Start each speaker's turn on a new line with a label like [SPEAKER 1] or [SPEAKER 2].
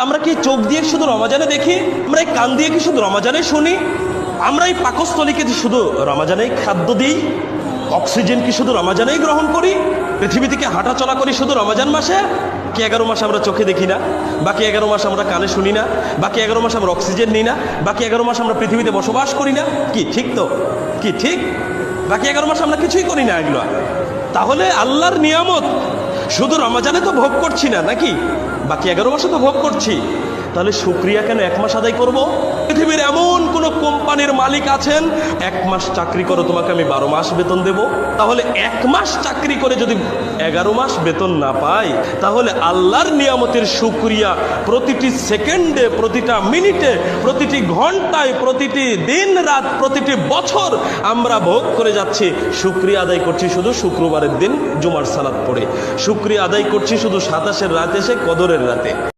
[SPEAKER 1] আমরা কি চোখ দিয়ে শুধু রমাজানে দেখি? আমরা এই কান দিয়ে কি শুধু রমাজানে শুনি? আমরা এই পাকস্থলীকে কি শুধু রমাজানেই খাদ্য দিই? অক্সিজেন কি শুধু রমাজানেই গ্রহণ করি? পৃথিবী থেকে হাঁটা চলা করি শুধু রমাজান মাসে? কি 11 মাস আমরা চোখে দেখি না? বাকি 11 মাস আমরা কানে শুনি না? বাকি 11 মাস আমরা অক্সিজেন নিই না? বাকি 11 মাস আমরা পৃথিবীতে বসবাস করি না? কি ঠিক তো? কি ঠিক? বাকি 11 মাস আমরা কিছুই করি না এগুলো। তাহলে আল্লাহর নিয়ামত শুধু রমাজানে তো ভোগ করছি না নাকি? বাকি 11 মাসে তো ভোগ করছি। তাহলে শুকরিয়া কেন 1 মাস আদায় করব? পৃথিবীর এমন কোন কোম্পানির মালিক আছেন 1 মাস চাকরি করো তোমাকে আমি 12 মাস বেতন দেব? তাহলে 1 মাস চাকরি করে যদি 11 মাস বেতন না পাই, তাহলে আল্লাহর নিয়ামতের শুকরিয়া প্রতিটি সেকেন্ডে, প্রতিটা মিনিটে, প্রতিটি ঘন্টায়, প্রতিটি দিন রাত, প্রতিটি বছর আমরা ভোগ করে যাচ্ছি। শুকরিয়া আদায় করছি শুধু শুক্রবারের দিন জুমার সালাত পড়ে, শুকরিয়া আদায় করছি শুধু 27-এর রাত এসে কদরের রাতে।